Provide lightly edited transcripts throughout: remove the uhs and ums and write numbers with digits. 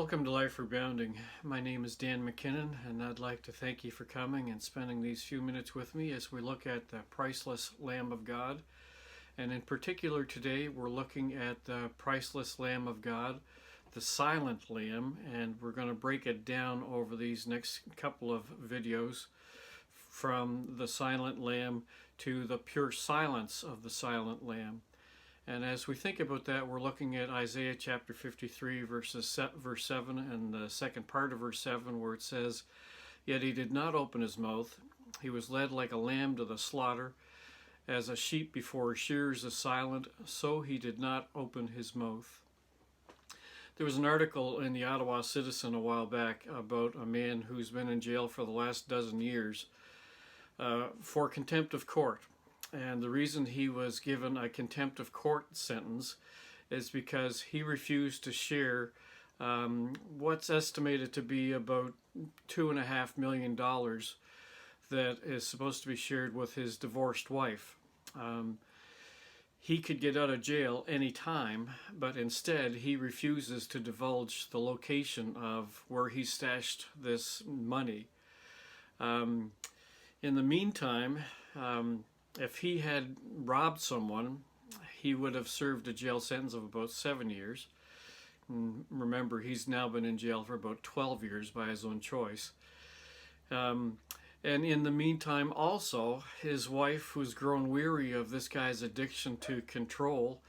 Welcome to Life Rebounding. My name is Dan McKinnon, and I'd like to thank you for coming and spending these few minutes with me as we look at the priceless Lamb of God. And in particular today, we're looking at the priceless Lamb of God, the silent Lamb, and we're going to break it down over these next couple of videos from the silent Lamb to the pure silence of the silent Lamb. And as we think about that, we're looking at Isaiah chapter 53, verse 7, and the second part of verse 7, where it says, "Yet he did not open his mouth. He was led like a lamb to the slaughter. As a sheep before his shearers is silent, so he did not open his mouth." There was an article in the Ottawa Citizen a while back about a man who's been in jail for the last dozen years for contempt of court. And the reason he was given a contempt of court sentence is because he refused to share what's estimated to be about $2.5 million that is supposed to be shared with his divorced wife. He could get out of jail any time, but instead he refuses to divulge the location of where he stashed this money. In the meantime, if he had robbed someone, he would have served a jail sentence of about 7 years. And remember, he's now been in jail for about 12 years by his own choice. And in the meantime, also, his wife, who's grown weary of this guy's addiction to control,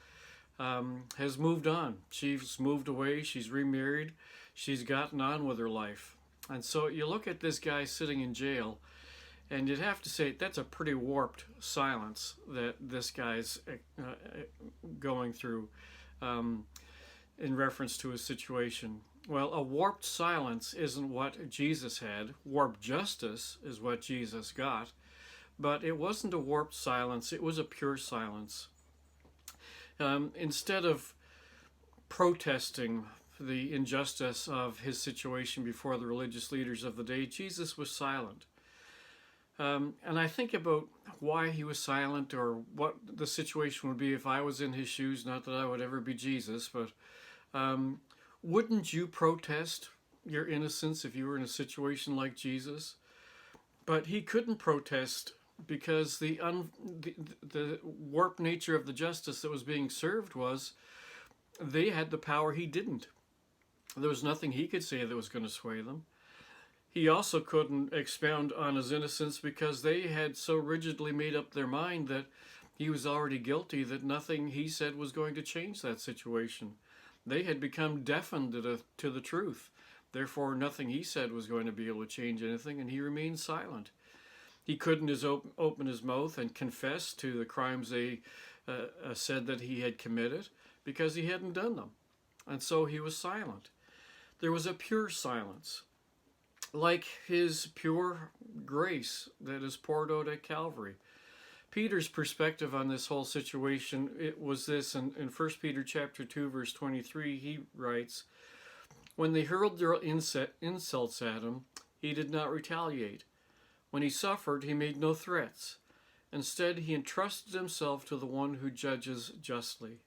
has moved on. She's moved away, she's remarried, she's gotten on with her life. And so you look at this guy sitting in jail, and you'd have to say that's a pretty warped silence that this guy's going through in reference to his situation. Well, a warped silence isn't what Jesus had. Warped justice is what Jesus got. But it wasn't a warped silence, it was a pure silence. Instead of protesting the injustice of his situation before the religious leaders of the day, Jesus was silent. And I think about why he was silent, or what the situation would be if I was in his shoes. Not that I would ever be Jesus, but wouldn't you protest your innocence if you were in a situation like Jesus? But he couldn't protest because the warped nature of the justice that was being served was they had the power, he didn't. There was nothing he could say that was going to sway them. He also couldn't expound on his innocence because they had so rigidly made up their mind that he was already guilty, that nothing he said was going to change that situation. They had become deafened to the truth. Therefore, nothing he said was going to be able to change anything, and he remained silent. He couldn't open his mouth and confess to the crimes they said that he had committed because he hadn't done them. And so he was silent. There was a pure silence, like his pure grace that is poured out at Calvary. Peter's perspective on this whole situation, it was this. In 1 Peter chapter 2, verse 23, he writes, "When they hurled their insults at him, he did not retaliate. When he suffered, he made no threats. Instead, he entrusted himself to the one who judges justly."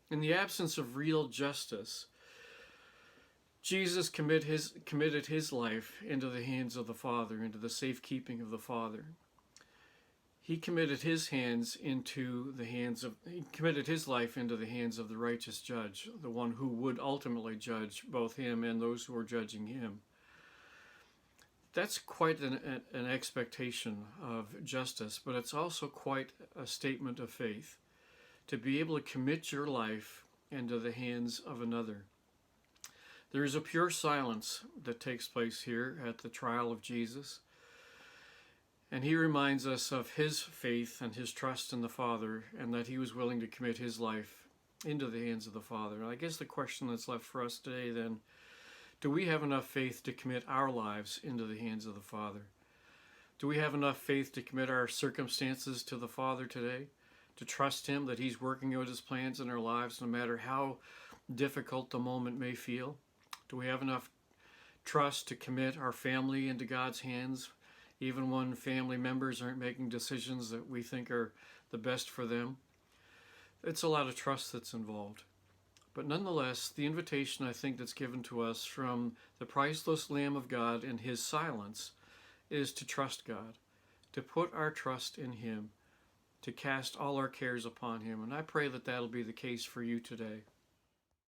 In the absence of real justice, Jesus committed his life into the hands of the Father, into the safekeeping of the Father. He committed his life into the hands of the righteous judge, the one who would ultimately judge both him and those who are judging him. That's quite an expectation of justice, but it's also quite a statement of faith, to be able to commit your life into the hands of another. There is a pure silence that takes place here at the trial of Jesus. And he reminds us of his faith and his trust in the Father, and that he was willing to commit his life into the hands of the Father. And I guess the question that's left for us today then, do we have enough faith to commit our lives into the hands of the Father? Do we have enough faith to commit our circumstances to the Father today? To trust him that he's working out his plans in our lives no matter how difficult the moment may feel? Do we have enough trust to commit our family into God's hands, even when family members aren't making decisions that we think are the best for them? It's a lot of trust that's involved. But nonetheless, the invitation I think that's given to us from the priceless Lamb of God in his silence is to trust God, to put our trust in him, to cast all our cares upon him. And I pray that that'll be the case for you today.